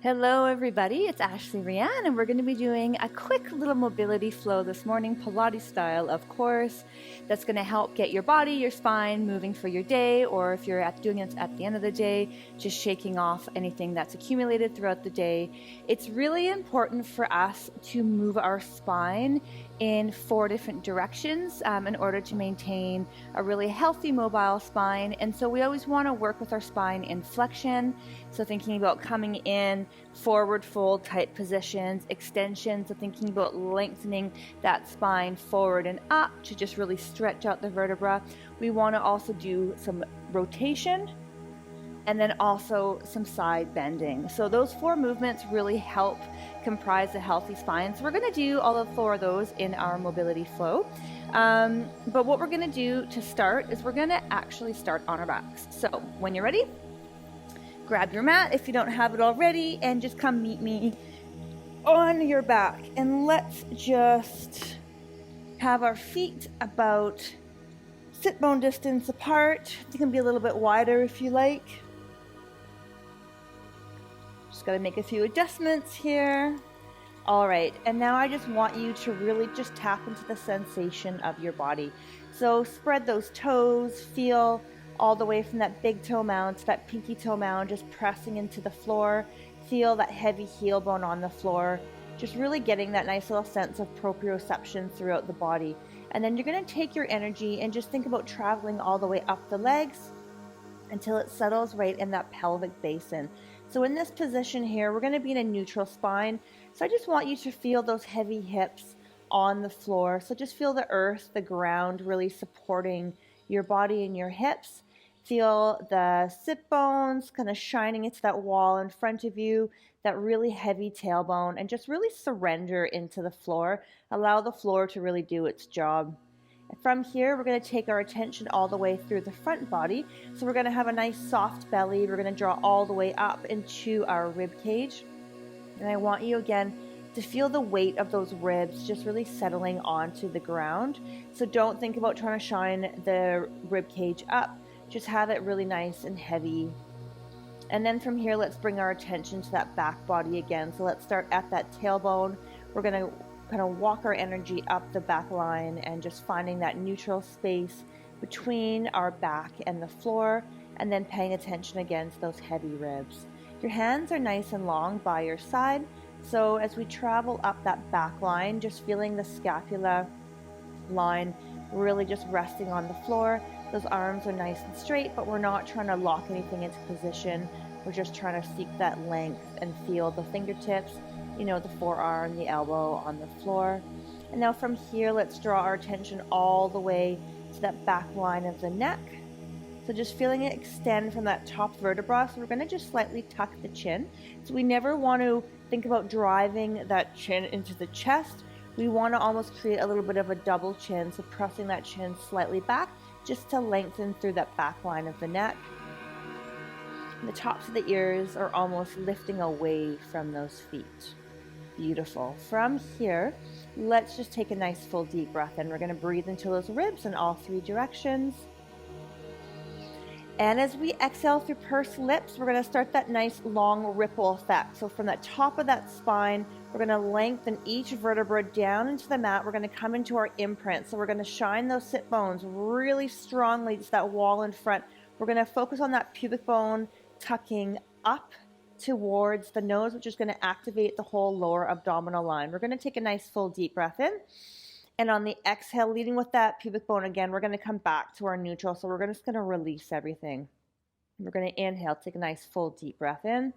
Hello everybody, it's Rhianne, and we're going to be doing a quick little mobility flow this morning, Pilates style of course, that's going to help get your body, your spine moving for your day, or if you're doing it at the end of the day, just shaking off anything that's accumulated throughout the day. It's really important for us to move our spine in 4 different directions in order to maintain a really healthy mobile spine. And so we always want to work with our spine in flexion, so thinking about coming in forward fold type positions, extension, so thinking about lengthening that spine forward and up to just really stretch out the vertebra. We want to also do some rotation and then also some side bending. So those 4 movements really help comprise a healthy spine. So we're going to do all of 4 of those in our mobility flow. But what we're going to do to start is we're going to actually start on our backs. So when you're ready, grab your mat if you don't have it already and just come meet me on your back. And let's just have our feet about sit bone distance apart. You can be a little bit wider if you like. Just got to make a few adjustments here. All right, and now I just want you to really just tap into the sensation of your body. So spread those toes, feel all the way from that big toe mound to that pinky toe mound, just pressing into the floor. Feel that heavy heel bone on the floor, just really getting that nice little sense of proprioception throughout the body. And then you're going to take your energy and just think about traveling all the way up the legs until it settles right in that pelvic basin. So in this position here, we're going to be in a neutral spine. So I just want you to feel those heavy hips on the floor. So just feel the earth, the ground really supporting your body and your hips. Feel the sit bones kind of shining into that wall in front of you, that really heavy tailbone, and just really surrender into the floor. Allow the floor to really do its job. From here, we're going to take our attention all the way through the front body. So we're going to have a nice soft belly. We're going to draw all the way up into our rib cage. And I want you again to feel the weight of those ribs just really settling onto the ground. So don't think about trying to shine the rib cage up. Just have it really nice and heavy. And then from here, let's bring our attention to that back body again. So let's start at that tailbone. We're going to kind of walk our energy up the back line and just finding that neutral space between our back and the floor, and then paying attention again to those heavy ribs. Your hands are nice and long by your side. So as we travel up that back line, just feeling the scapula line really just resting on the floor. Those arms are nice and straight, but we're not trying to lock anything into position. We're just trying to seek that length and feel the fingertips, the forearm, the elbow on the floor. And now from here, let's draw our attention all the way to that back line of the neck. So just feeling it extend from that top vertebra. So we're going to just slightly tuck the chin. So we never want to think about driving that chin into the chest. We want to almost create a little bit of a double chin. So pressing that chin slightly back just to lengthen through that back line of the neck. The tops of the ears are almost lifting away from those feet. Beautiful. From here, let's just take a nice full deep breath in. We're going to breathe into those ribs in all 3 directions. And as we exhale through pursed lips, we're going to start that nice long ripple effect. So from the top of that spine, we're going to lengthen each vertebra down into the mat. We're going to come into our imprint. So we're going to shine those sit bones really strongly to that wall in front. We're going to focus on that pubic bone tucking up towards the nose, which is going to activate the whole lower abdominal line. We're going to take a nice full deep breath in. And on the exhale, leading with that pubic bone again, we're going to come back to our neutral. So we're just going to release everything. We're going to inhale, take a nice full deep breath in.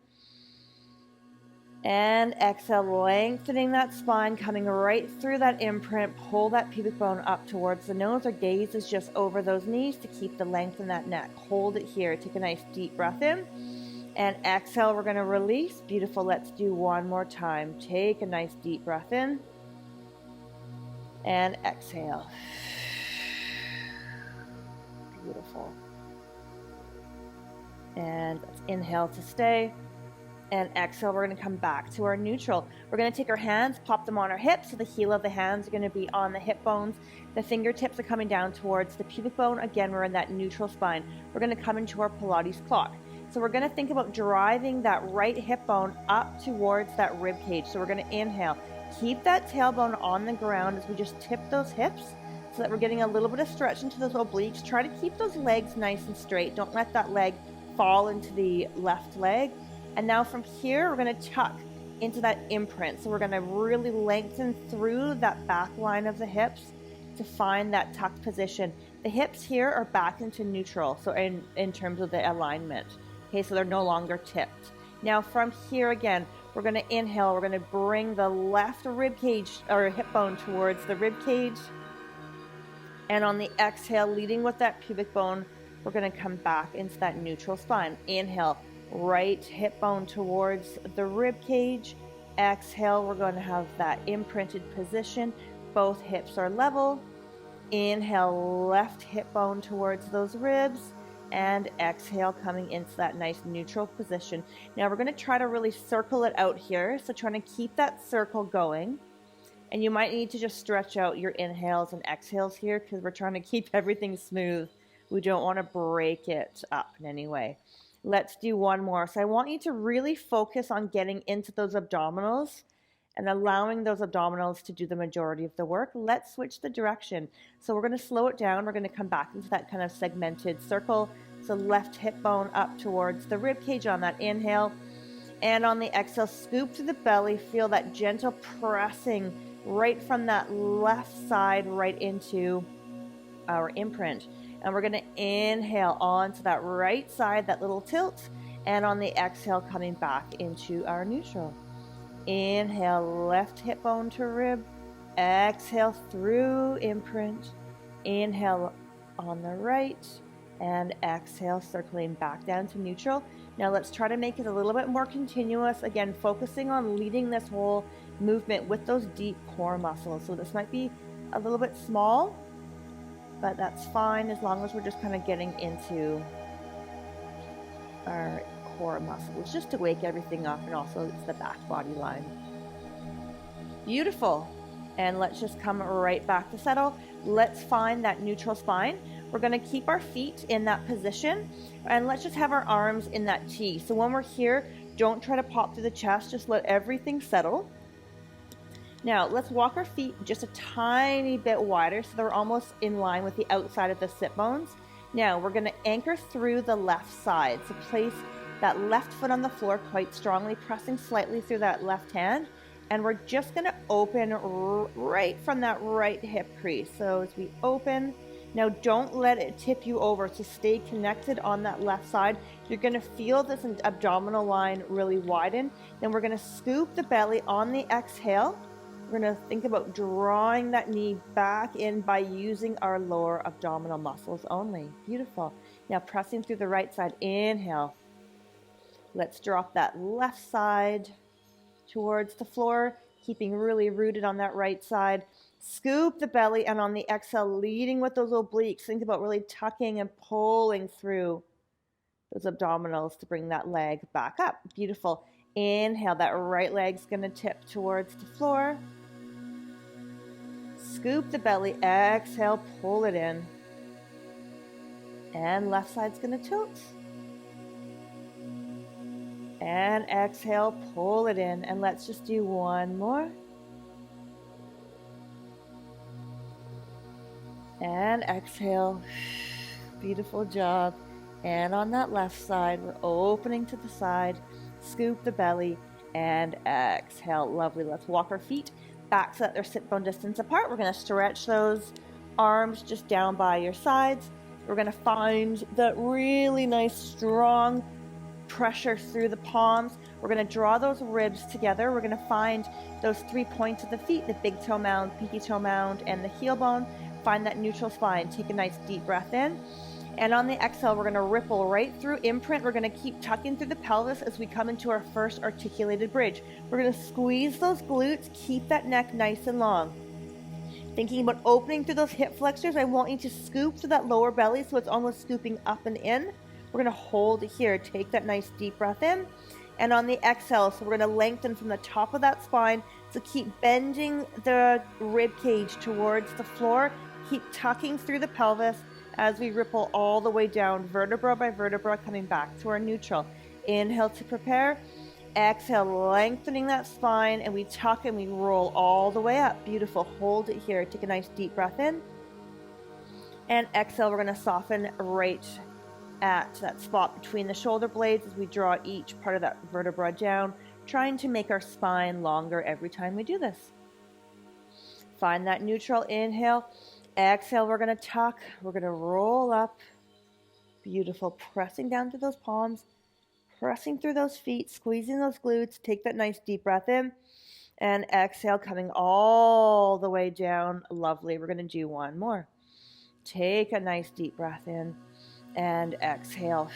And exhale, lengthening that spine, coming right through that imprint. Pull that pubic bone up towards the nose. Our gaze is just over those knees to keep the length in that neck. Hold it here. Take a nice deep breath in. And exhale, we're going to release. Beautiful. Let's do one more time. Take a nice deep breath in. And exhale. Beautiful. And let's inhale to stay. And exhale, we're going to come back to our neutral. We're going to take our hands, pop them on our hips. So the heel of the hands are going to be on the hip bones. The fingertips are coming down towards the pubic bone. Again, we're in that neutral spine. We're going to come into our Pilates clock. So we're going to think about driving that right hip bone up towards that rib cage. So we're going to inhale. Keep that tailbone on the ground as we just tip those hips so that we're getting a little bit of stretch into those obliques. Try to keep those legs nice and straight. Don't let that leg fall into the left leg. And now from here, we're going to tuck into that imprint. So we're going to really lengthen through that back line of the hips to find that tucked position. The hips here are back into neutral, so in terms of the alignment. Okay, so they're no longer tipped. Now from here again, we're going to inhale. We're going to bring the left rib cage or hip bone towards the rib cage. And on the exhale, leading with that pubic bone, we're going to come back into that neutral spine. Inhale, right hip bone towards the rib cage. Exhale, we're going to have that imprinted position. Both hips are level. Inhale, left hip bone towards those ribs. And exhale, coming into that nice neutral position. Now we're going to try to really circle it out here. So trying to keep that circle going. And you might need to just stretch out your inhales and exhales here because we're trying to keep everything smooth. We don't want to break it up in any way. Let's do one more. So I want you to really focus on getting into those abdominals and allowing those abdominals to do the majority of the work. Let's switch the direction. So we're going to slow it down. We're going to come back into that kind of segmented circle. So left hip bone up towards the rib cage on that inhale. And on the exhale, scoop to the belly. Feel that gentle pressing right from that left side right into our imprint. And we're going to inhale onto that right side, that little tilt. And on the exhale, coming back into our neutral. Inhale, left hip bone to rib. Exhale through imprint. Inhale on the right. And exhale, circling back down to neutral. Now let's try to make it a little bit more continuous. Again, focusing on leading this whole movement with those deep core muscles. So this might be a little bit small, but that's fine as long as we're just kind of getting into our core muscles just to wake everything up, and also it's the back body line. Beautiful. And let's just come right back to settle. Let's find that neutral spine. We're going to keep our feet in that position, and let's just have our arms in that T. So when we're here, don't try to pop through the chest, just let everything settle. Now let's walk our feet just a tiny bit wider so they're almost in line with the outside of the sit bones. Now we're going to anchor through the left side. So place that left foot on the floor quite strongly, pressing slightly through that left hand. And we're just going to open right from that right hip crease. So as we open, now don't let it tip you over, so stay connected on that left side. You're going to feel this abdominal line really widen. Then we're going to scoop the belly on the exhale. We're going to think about drawing that knee back in by using our lower abdominal muscles only. Beautiful. Now pressing through the right side. Inhale. Let's drop that left side towards the floor, keeping really rooted on that right side. Scoop the belly, and on the exhale, leading with those obliques. Think about really tucking and pulling through those abdominals to bring that leg back up. Beautiful. Inhale, that right leg's going to tip towards the floor. Scoop the belly, exhale, pull it in. And left side's going to tilt. And exhale, pull it in. And let's just do one more. And exhale. Beautiful job. And on that left side, we're opening to the side. Scoop the belly and exhale. Lovely. Let's walk our feet back so that they're sit bone distance apart. We're going to stretch those arms just down by your sides. We're going to find that really nice, strong pressure through the palms. We're going to draw those ribs together. We're going to find those 3 points of the feet, the big toe mound, pinky toe mound, and the heel bone. Find that neutral spine. Take a nice deep breath in. And on the exhale, we're going to ripple right through imprint. We're going to keep tucking through the pelvis as we come into our first articulated bridge. We're going to squeeze those glutes, keep that neck nice and long. Thinking about opening through those hip flexors, I want you to scoop to that lower belly so it's almost scooping up and in. We're going to hold it here. Take that nice deep breath in. And on the exhale, so we're going to lengthen from the top of that spine. So keep bending the rib cage towards the floor. Keep tucking through the pelvis. as we ripple all the way down, vertebra by vertebra, coming back to our neutral. Inhale to prepare. Exhale, lengthening that spine, and we tuck and we roll all the way up. Beautiful. Hold it here. Take a nice deep breath in. And exhale, we're going to soften right at that spot between the shoulder blades as we draw each part of that vertebra down, trying to make our spine longer every time we do this. Find that neutral. Inhale. Exhale, we're going to tuck. We're going to roll up. Beautiful. Pressing down through those palms, pressing through those feet, squeezing those glutes. Take that nice deep breath in. And exhale, coming all the way down. Lovely. We're going to do one more. Take a nice deep breath in. And exhale.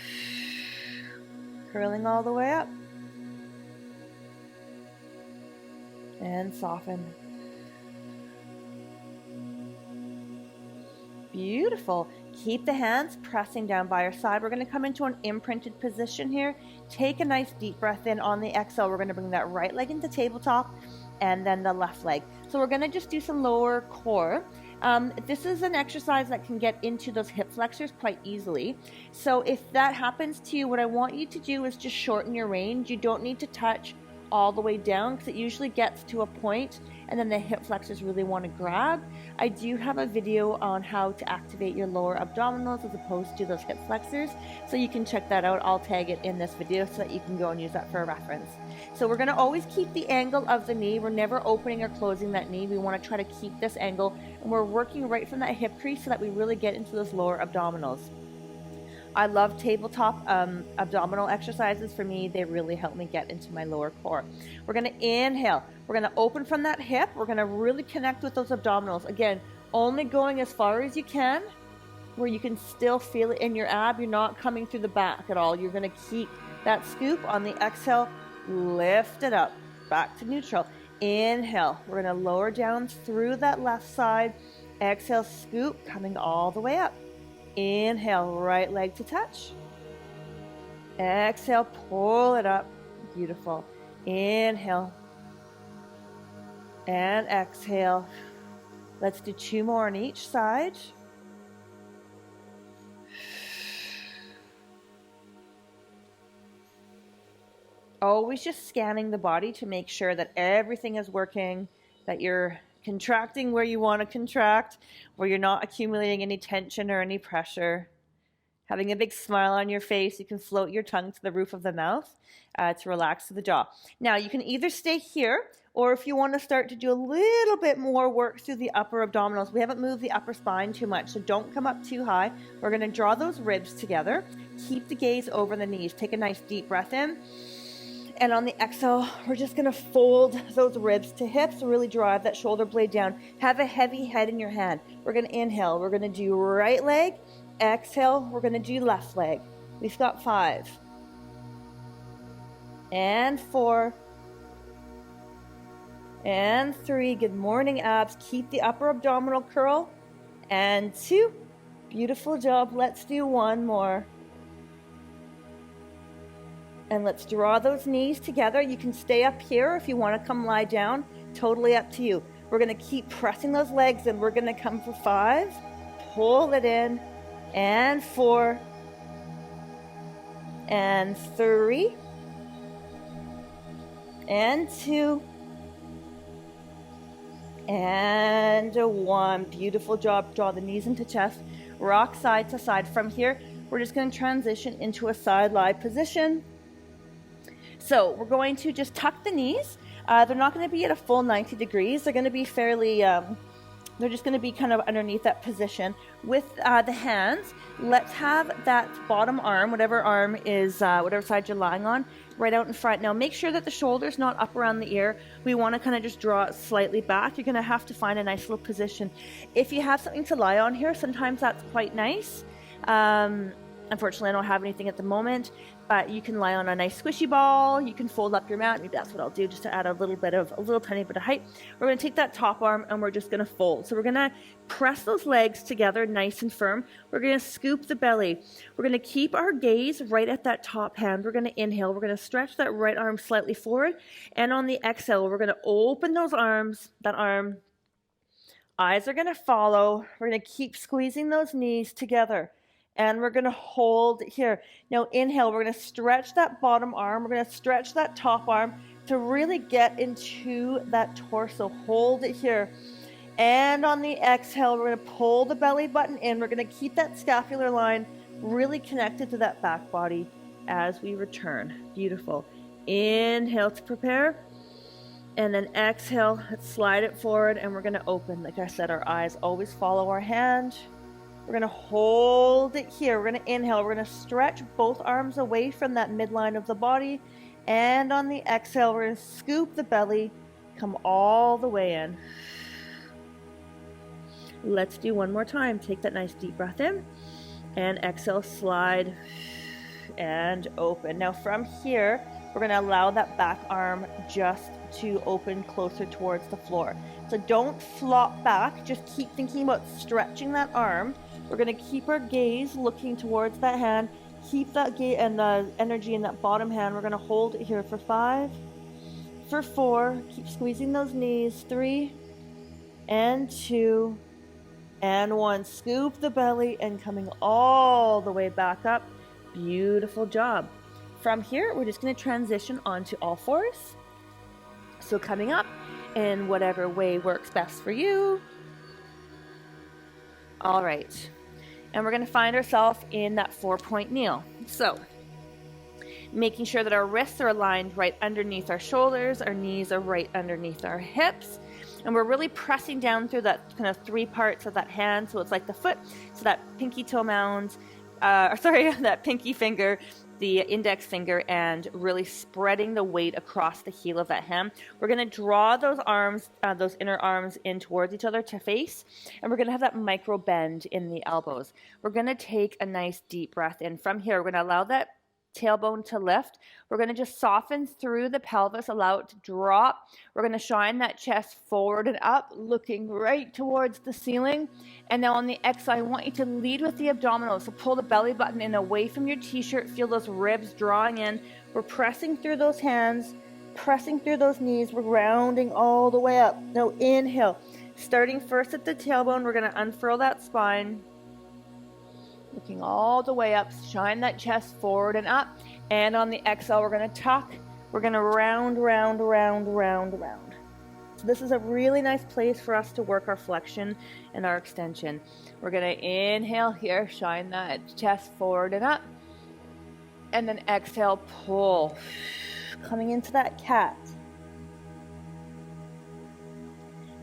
Curling all the way up. And soften. Beautiful. Keep the hands pressing down by your side. We're going to come into an imprinted position here. Take a nice deep breath in. On the exhale, we're going to bring that right leg into tabletop and then the left leg. So we're going to just do some lower core. This is an exercise that can get into those hip flexors quite easily. So if that happens to you, what I want you to do is just shorten your range. You don't need to touch all the way down because it usually gets to a point and then the hip flexors really want to grab. I do have a video on how to activate your lower abdominals as opposed to those hip flexors, so you can check that out. I'll tag it in this video so that you can go and use that for a reference. So we're going to always keep the angle of the knee. We're never opening or closing that knee. We want to try to keep this angle, and we're working right from that hip crease so that we really get into those lower abdominals. I love tabletop abdominal exercises. For me, they really help me get into my lower core. We're going to inhale. We're going to open from that hip. We're going to really connect with those abdominals. Again, only going as far as you can, where you can still feel it in your ab. You're not coming through the back at all. You're going to keep that scoop. On the exhale, lift it up. Back to neutral. Inhale. We're going to lower down through that left side. Exhale, scoop, coming all the way up. Inhale, right leg to touch. Exhale, pull it up. Beautiful. Inhale. And exhale. Let's do two more on each side. Always just scanning the body to make sure that everything is working, that you're contracting where you want to contract, where you're not accumulating any tension or any pressure. Having a big smile on your face, you can float your tongue to the roof of the mouth to relax the jaw. Now, you can either stay here, or if you want to start to do a little bit more work through the upper abdominals, we haven't moved the upper spine too much, so don't come up too high. We're going to draw those ribs together. Keep the gaze over the knees. Take a nice deep breath in. And on the exhale, we're just going to fold those ribs to hips, really drive that shoulder blade down. Have a heavy head in your hand. We're going to inhale. We're going to do right leg. Exhale. We're going to do left leg. We've got 5. And 4. And 3. Good morning, abs. Keep the upper abdominal curl. And 2. Beautiful job. Let's do one more. And let's draw those knees together. You can stay up here if you want to come lie down. Totally up to you. We're going to keep pressing those legs, and we're going to come for 5. Pull it in. And 4. And 3. And 2. And 1. Beautiful job. Draw the knees into chest. Rock side to side. From here, we're just going to transition into a side lie position. So we're going to just tuck the knees. They're not going to be at a full 90 degrees. They're going to be fairly, they're just going to be kind of underneath that position. With the hands, let's have that bottom arm, whatever arm is, whatever side you're lying on, right out in front. Now make sure that the shoulder's not up around the ear. We want to kind of just draw it slightly back. You're going to have to find a nice little position. If you have something to lie on here, sometimes that's quite nice. Unfortunately, I don't have anything at the moment, but you can lie on a nice squishy ball. You can fold up your mat. Maybe that's what I'll do, just to add a little tiny bit of height. We're going to take that top arm and we're just going to fold. So we're going to press those legs together nice and firm. We're going to scoop the belly. We're going to keep our gaze right at that top hand. We're going to inhale. We're going to stretch that right arm slightly forward. And on the exhale, we're going to open those arms, that arm, Eyes are going to follow. We're going to keep squeezing those knees together. And we're going to hold here. Now inhale, we're going to stretch that bottom arm. We're going to stretch that top arm to really get into that torso. Hold it here. And on the exhale, we're going to pull the belly button in. We're going to keep that scapular line really connected to that back body as we return. Beautiful. Inhale to prepare. And then exhale, let's slide it forward, and we're going to open. Like I said, our eyes always follow our hand. We're going to hold it here. We're going to inhale. We're going to stretch both arms away from that midline of the body. And on the exhale, we're going to scoop the belly, come all the way in. Let's do one more time. Take that nice deep breath in. And exhale, slide and open. Now from here, we're going to allow that back arm just to open closer towards the floor. So don't flop back. Just keep thinking about stretching that arm. We're going to keep our gaze looking towards that hand. Keep that gaze and the energy in that bottom hand. We're going to hold it here for 5, for 4. Keep squeezing those knees. 3 and 2 and 1. Scoop the belly and coming all the way back up. Beautiful job. From here, we're just going to transition onto all fours. So coming up in whatever way works best for you. All right. And we're going to find ourselves in that 4-point kneel. So making sure that our wrists are aligned right underneath our shoulders. Our knees are right underneath our hips. And we're really pressing down through that kind of 3 parts of that hand. So it's like the foot. So that pinky toe mound, that pinky finger, the index finger, and really spreading the weight across the heel of that hand. We're going to draw those arms, those inner arms in towards each other to face, and we're going to have that micro bend in the elbows. We're going to take a nice deep breath in. From here, we're going to allow that tailbone to lift. We're going to just soften through the pelvis, allow it to drop. We're going to shine that chest forward and up, looking right towards the ceiling. And now on the exhale, I want you to lead with the abdominals. So pull the belly button in away from your t-shirt. Feel those ribs drawing in. We're pressing through those hands, pressing through those knees. We're rounding all the way up. Now inhale. Starting first at the tailbone, we're going to unfurl that spine. Looking all the way up, shine that chest forward and up. And on the exhale, we're going to tuck. We're going to round, round, round, round, round. So this is a really nice place for us to work our flexion and our extension. We're going to inhale here, shine that chest forward and up. And then exhale, pull. Coming into that cat.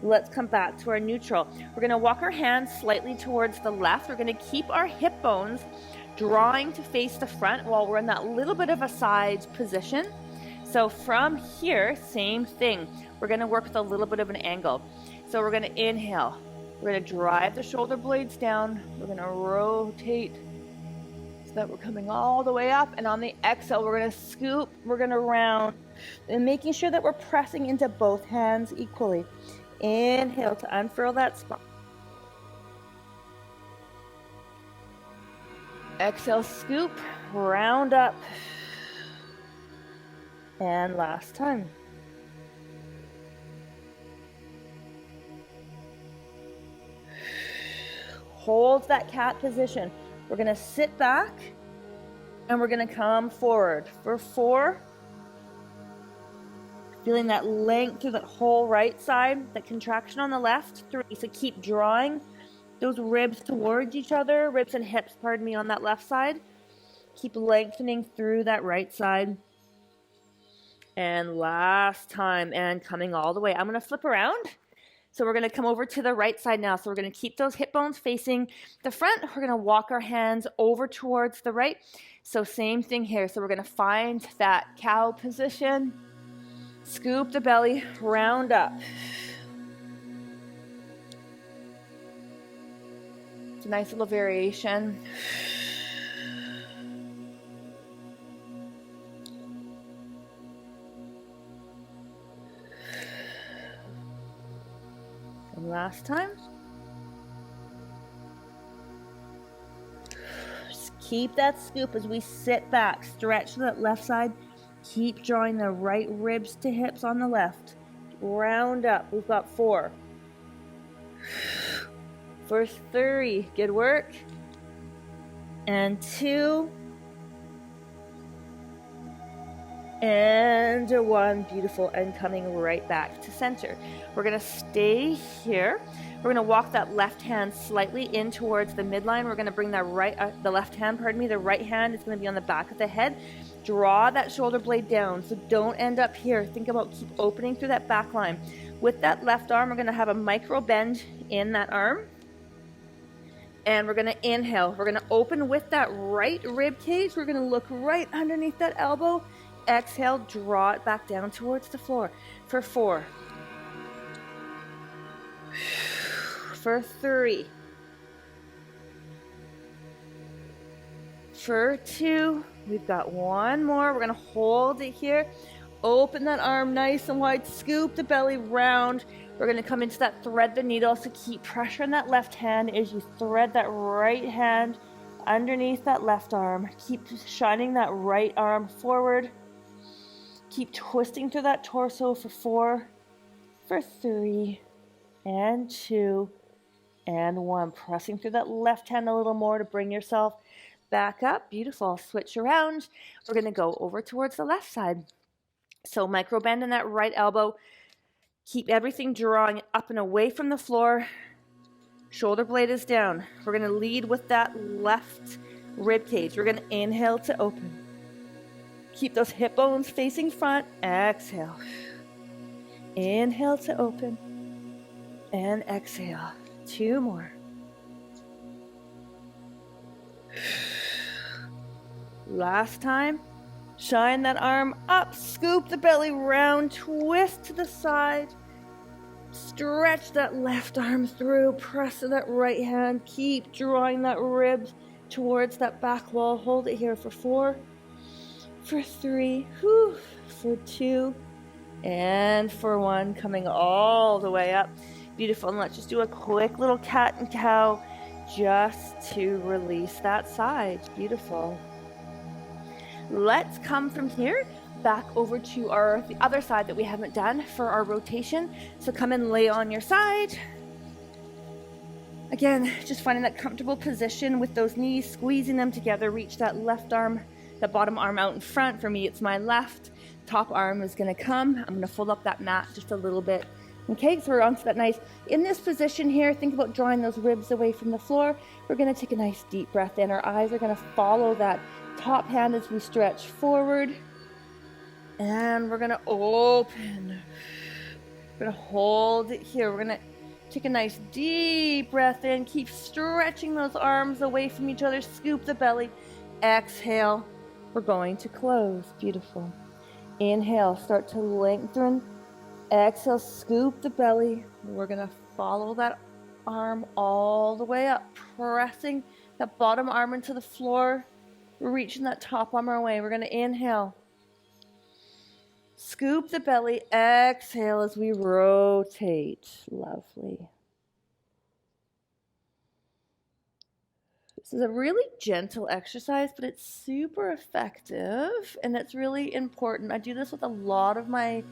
Let's come back to our neutral. We're going to walk our hands slightly towards the left. We're going to keep our hip bones drawing to face the front while we're in that little bit of a side position. So from here, same thing. We're going to work with a little bit of an angle. So we're going to inhale. We're going to drive the shoulder blades down. We're going to rotate so that we're coming all the way up. And on the exhale, we're going to scoop. We're going to round. And making sure that we're pressing into both hands equally. Inhale to unfurl that spine. Exhale, scoop, round up. And last time. Hold that cat position. We're going to sit back and we're going to come forward for 4. Feeling that length through that whole right side, that contraction on the left. 3. So keep drawing those ribs towards each other, ribs and hips, pardon me, on that left side. Keep lengthening through that right side. And last time, and coming all the way. I'm going to flip around. So we're going to come over to the right side now. So we're going to keep those hip bones facing the front. We're going to walk our hands over towards the right. So same thing here. So we're going to find that cow position. Scoop the belly, round up. It's a nice little variation. And last time. Just keep that scoop as we sit back. Stretch that left side. Keep drawing the right ribs to hips on the left. Round up. We've got 4. For 3, good work. And 2. And 1, beautiful, and coming right back to center. We're gonna stay here. We're gonna walk that left hand slightly in towards the midline. We're gonna bring that the left hand, the right hand is gonna be on the back of the head. Draw that shoulder blade down, so don't end up here. Think about keep opening through that back line. With that left arm, we're gonna have a micro bend in that arm. And we're gonna inhale. We're gonna open with that right rib cage. We're gonna look right underneath that elbow. Exhale, draw it back down towards the floor. For 4. For 3. For 2. We've got 1 more. We're gonna hold it here. Open that arm nice and wide. Scoop the belly round. We're gonna come into that thread the needle. So keep pressure on that left hand as you thread that right hand underneath that left arm. Keep shining that right arm forward. Keep twisting through that torso for 4, for 3, and 2, and 1. Pressing through that left hand a little more to bring yourself back up. Beautiful. Switch around. We're going to go over towards the left side. So micro bend in that right elbow. Keep everything drawing up and away from the floor. Shoulder blade is down. We're going to lead with that left rib cage. We're going to inhale to open. Keep those hip bones facing front. Exhale. Inhale to open. And exhale. 2 more. Last time. Shine that arm up. Scoop the belly round. Twist to the side. Stretch that left arm through. Press to that right hand. Keep drawing that rib towards that back wall. Hold it here for 4. For 3, for 2, and for 1, coming all the way up. Beautiful. And let's just do a quick little cat and cow just to release that side. Beautiful. Let's come from here back over to the other side that we haven't done for our rotation. So come and lay on your side. Again, just finding that comfortable position with those knees, squeezing them together. Reach that left arm, that bottom arm out in front. For me, it's my left. Top arm is going to come. I'm going to fold up that mat just a little bit. Okay, so we're onto that nice. In this position here, think about drawing those ribs away from the floor. We're going to take a nice deep breath in. Our eyes are going to follow that top hand as we stretch forward. And we're going to open. We're going to hold it here. We're going to take a nice deep breath in. Keep stretching those arms away from each other. Scoop the belly. Exhale. We're going to close. Beautiful. Inhale. Start to lengthen. Exhale. Scoop the belly. We're going to follow that arm all the way up. Pressing that bottom arm into the floor. We're reaching that top arm our way. We're going to inhale. Scoop the belly. Exhale as we rotate. Lovely. This is a really gentle exercise, but it's super effective and it's really important. I do this with a lot of my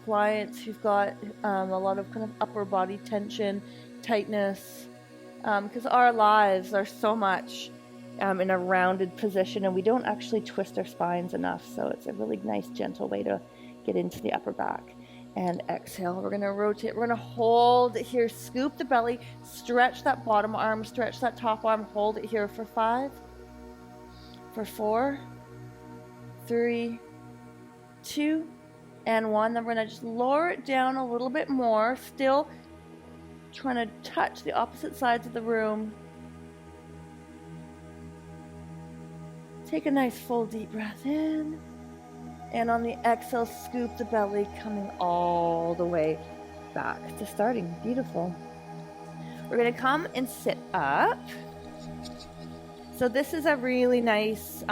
clients who've got a lot of kind of upper body tension, tightness, because our lives are so much in a rounded position and we don't actually twist our spines enough. So it's a really nice, gentle way to get into the upper back. And exhale. We're going to rotate. We're going to hold it here. Scoop the belly. Stretch that bottom arm. Stretch that top arm. Hold it here for 5. For 4. 3. 2. And 1. Then we're going to just lower it down a little bit more. Still trying to touch the opposite sides of the room. Take a nice full deep breath in. And on the exhale, scoop the belly, coming all the way back to starting. Beautiful. We're going to come and sit up. So this is a really nice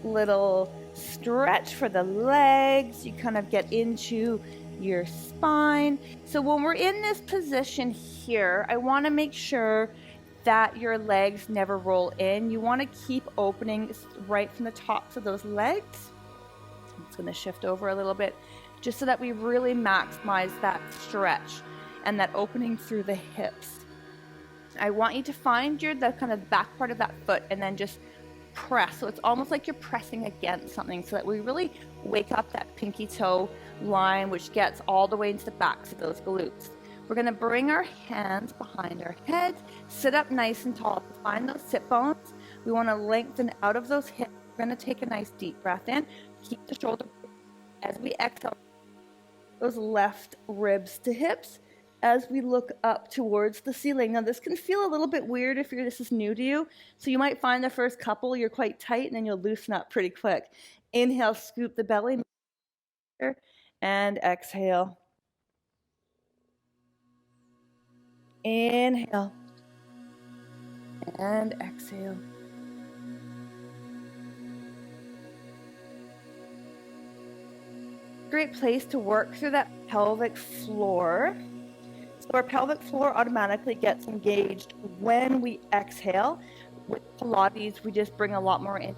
little stretch for the legs. You kind of get into your spine. So when we're in this position here, I want to make sure that your legs never roll in. You want to keep opening right from the tops of those legs. I'm just going to shift over a little bit just so that we really maximize that stretch and that opening through the hips. I want you to find the kind of back part of that foot and then just press. So it's almost like you're pressing against something so that we really wake up that pinky toe line, which gets all the way into the backs of those glutes. We're going to bring our hands behind our head, sit up nice and tall. Find those sit bones. We want to lengthen out of those hips. We're going to take a nice deep breath in. Keep the shoulder as we exhale. Those left ribs to hips as we look up towards the ceiling. Now this can feel a little bit weird if this is new to you. So you might find the first couple you're quite tight and then you'll loosen up pretty quick. Inhale, scoop the belly. And exhale. Inhale. And exhale. Great place to work through that pelvic floor. So our pelvic floor automatically gets engaged when we exhale. With Pilates, we just bring a lot more into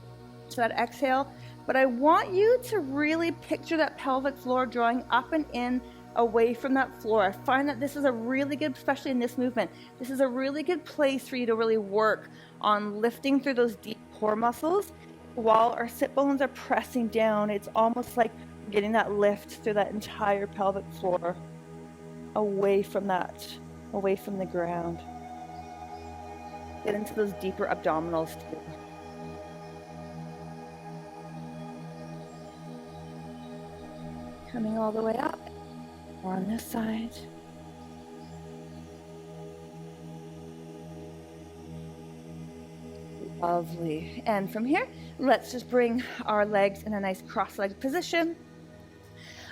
that exhale. But I want you to really picture that pelvic floor drawing up and in away from that floor. I find that this is a really good, especially in this movement, this is a really good place for you to really work on lifting through those deep core muscles while our sit bones are pressing down. It's almost like getting that lift through that entire pelvic floor away from the ground. Get into those deeper abdominals too. Coming all the way up. More on this side. Lovely. And from here, let's just bring our legs in a nice cross-legged position.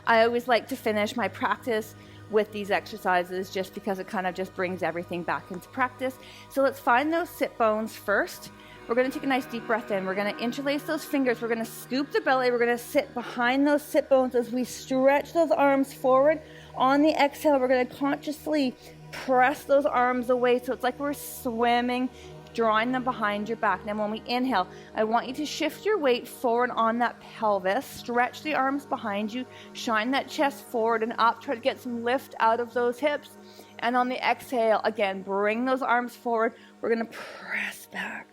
I always like to finish my practice with these exercises just because it kind of just brings everything back into practice. So let's find those sit bones first. We're going to take a nice deep breath in. We're going to interlace those fingers. We're going to scoop the belly. We're going to sit behind those sit bones as we stretch those arms forward. On the exhale, we're going to consciously press those arms away. So it's like we're swimming, drawing them behind your back. Now when we inhale, I want you to shift your weight forward on that pelvis. Stretch the arms behind you. Shine that chest forward and up. Try to get some lift out of those hips. And on the exhale, again, bring those arms forward. We're going to press back.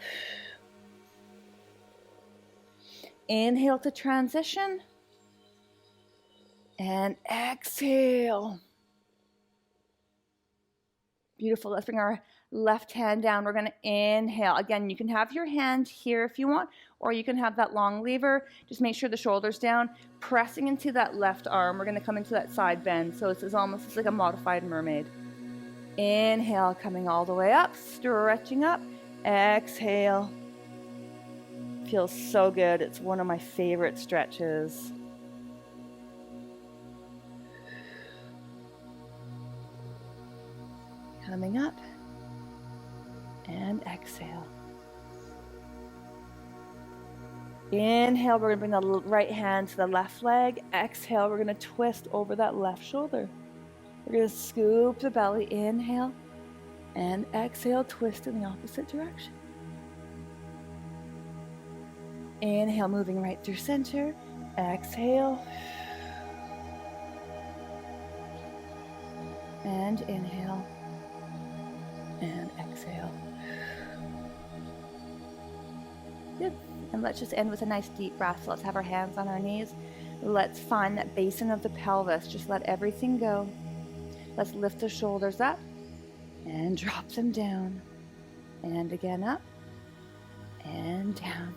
Inhale to transition. And exhale. Beautiful. Let's bring our left hand down. We're going to inhale. Again, you can have your hand here if you want, or you can have that long lever. Just make sure the shoulder's down. Pressing into that left arm. We're going to come into that side bend. So it's almost like a modified mermaid. Inhale, coming all the way up, stretching up. Exhale. Feels so good. It's one of my favorite stretches. Coming up. And exhale. Inhale, we're going to bring the right hand to the left leg. Exhale, we're going to twist over that left shoulder. We're going to scoop the belly. Inhale. And exhale, twist in the opposite direction. Inhale, moving right through center. Exhale. And inhale. And exhale. Good. And let's just end with a nice deep breath. So let's have our hands on our knees. Let's find that basin of the pelvis. Just let everything go. Let's lift the shoulders up and drop them down. And again up and down.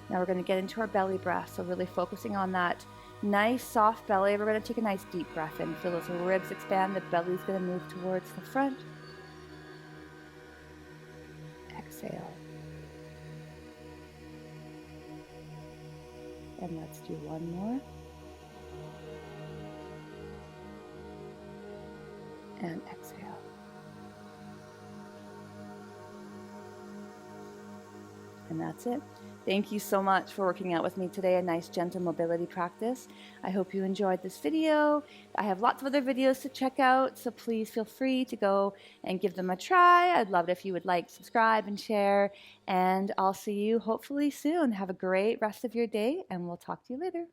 Now we're going to get into our belly breath. So really focusing on that nice soft belly. We're going to take a nice deep breath in. Feel those ribs expand. The belly's going to move towards the front. Exhale. And let's do one more. And exhale. And that's it. Thank you so much for working out with me today. A nice gentle mobility practice. I hope you enjoyed this video. I have lots of other videos to check out, so please feel free to go and give them a try. I'd love it if you would like, subscribe, and share. And I'll see you hopefully soon. Have a great rest of your day, and we'll talk to you later.